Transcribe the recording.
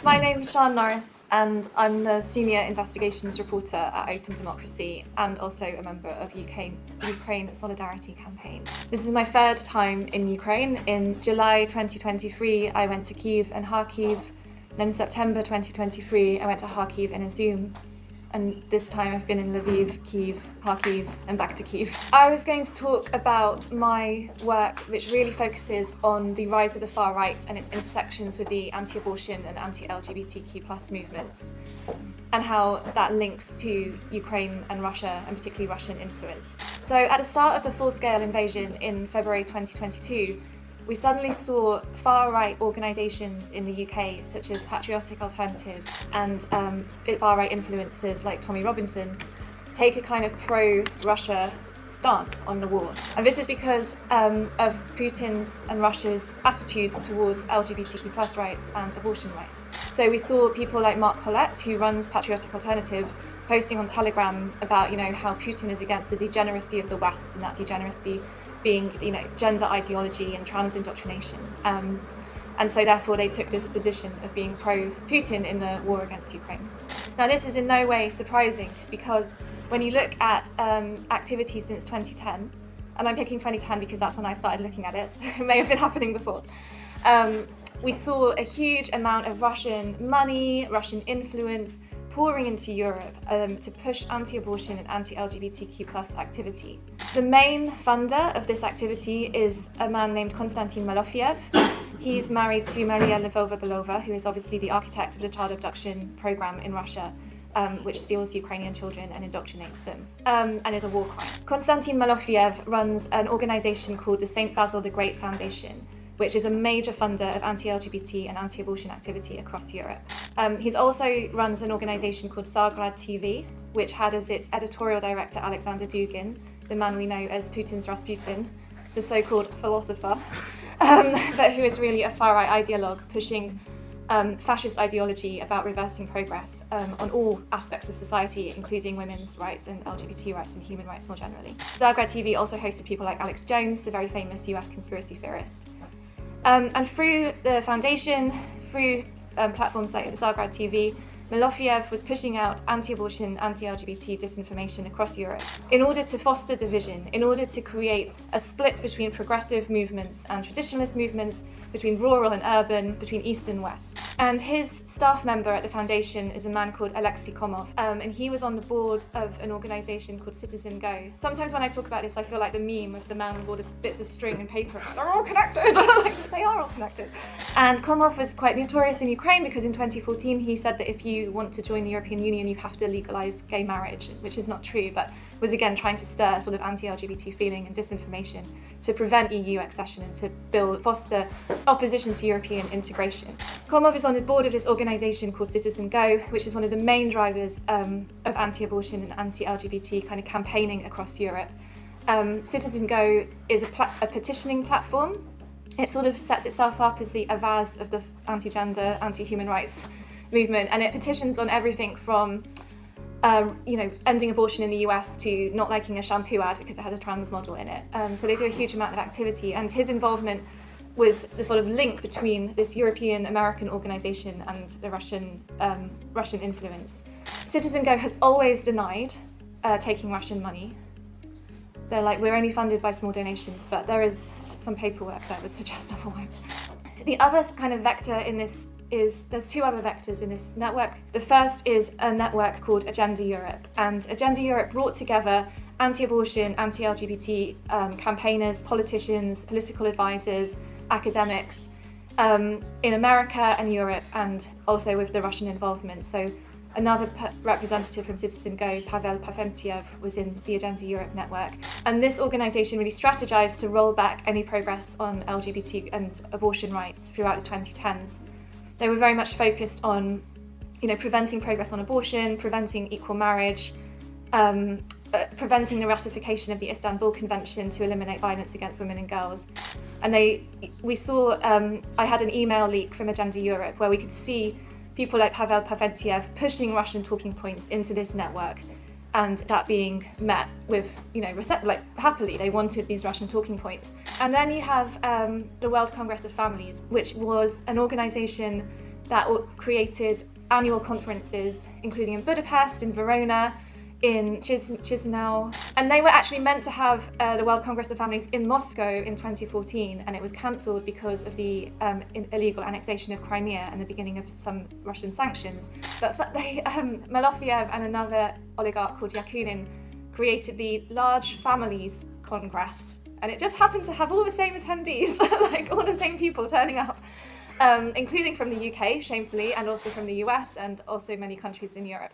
My name's Sian Norris and I'm the Senior Investigations Reporter at openDemocracy and also a member of Ukraine Solidarity Campaign. This is my third time in Ukraine. In July 2023 I went to Kyiv and Kharkiv. Then in September 2023 I went to Kharkiv in a Zoom. And this time I've been in Lviv, Kyiv, Kharkiv and back to Kyiv. I was going to talk about my work which really focuses on the rise of the far right and its intersections with the anti-abortion and anti-LGBTQ+ movements and how that links to Ukraine and Russia and particularly Russian influence. So at the start of the full-scale invasion in February 2022, we suddenly saw far-right organisations in the UK, such as Patriotic Alternative and far-right influencers like Tommy Robinson, take a kind of pro-Russia stance on the war. And this is because of Putin's and Russia's attitudes towards LGBTQ+ rights and abortion rights. So we saw people like Mark Collette, who runs Patriotic Alternative, posting on Telegram about, how Putin is against the degeneracy of the West, and that degeneracy being, gender ideology and trans indoctrination. And so therefore they took this position of being pro-Putin in the war against Ukraine. Now this is in no way surprising because when you look at activity since 2010, and I'm picking 2010 because that's when I started looking at it, so it may have been happening before, we saw a huge amount of Russian money, Russian influence pouring into Europe to push anti-abortion and anti-LGBTQ+ activity. The main funder of this activity is a man named Kostyantin Malofєєv. He's married to Maria Lьвова-Bєлова, who is obviously the architect of the child abduction program in Russia, which steals Ukrainian children and indoctrinates them, and is a war crime. Kostyantin Malофєєв runs an organization called the St. Basil the Great Foundation, which is a major funder of anti-LGBT and anti-abortion activity across Europe. He also runs an organization called Царьград ТВ, which had as its editorial director Олександра Дугіна, the man we know as Putin's Rasputin, the so-called philosopher, but who is really a far-right ideologue pushing fascist ideology about reversing progress on all aspects of society, including women's rights and LGBT rights and human rights more generally. Царьград TV also hosted people like Alex Jones, the very famous US conspiracy theorist. And through the foundation, through platforms like Царьград TV, Malofєєv was pushing out anti-abortion, anti-LGBT disinformation across Europe in order to foster division, in order to create a split between progressive movements and traditionalist movements, between rural and urban, between east and west. And his staff member at the foundation is a man called Alexei Komov, and he was on the board of an organization called Citizen Go. Sometimes when I talk about this, I feel like the meme of the man with all the bits of string and paper. They're all connected. Like, they are all connected. And Komov was quite notorious in Ukraine because in 2014 he said that if you want to join the European Union, you have to legalize gay marriage, which is not true, but was again trying to stir sort of anti-LGBT feeling and disinformation to prevent EU accession and to foster opposition to European integration. Komov is on the board of this organization called Citizen Go, which is one of the main drivers of anti-abortion and anti-LGBT kind of campaigning across Europe. Citizen Go is a petitioning platform. It sort of sets itself up as the Avaz of the anti-gender, anti-human rights movement, and it petitions on everything from ending abortion in the US to not liking a shampoo ad because it had a trans model in it. So they do a huge amount of activity, and his involvement was the sort of link between this European American organization and the Russian influence. Citizen Go has always denied taking Russian money. They're like, we're only funded by small donations, but there is some paperwork that would suggest otherwise. The other kind of vector in this there's two other vectors in this network. The first is a network called Agenda Europe, and Agenda Europe brought together anti-abortion, anti-LGBT campaigners, politicians, political advisors, academics in America and Europe, and also with the Russian involvement. So another representative from Citizen Go, Pavel Pafentiev, was in the Agenda Europe network. And this organization really strategized to roll back any progress on LGBT and abortion rights throughout the 2010s. They were very much focused on, preventing progress on abortion, preventing equal marriage, preventing the ratification of the Istanbul Convention to eliminate violence against women and girls. And we saw, I had an email leak from Agenda Europe where we could see people like Pavel Pafentiev pushing Russian talking points into this network, and that being met with, happily. They wanted these Russian talking points. And then you have the World Congress of Families, which was an organization that created annual conferences, including in Budapest, in Verona, in Chisinau. And they were actually meant to have the World Congress of Families in Moscow in 2014, and it was cancelled because of the illegal annexation of Crimea and the beginning of some Russian sanctions. But they, Malofyev and another oligarch called Yakunin created the Large Families Congress, and it just happened to have all the same attendees, like all the same people turning up, including from the UK, shamefully, and also from the US, and also many countries in Europe.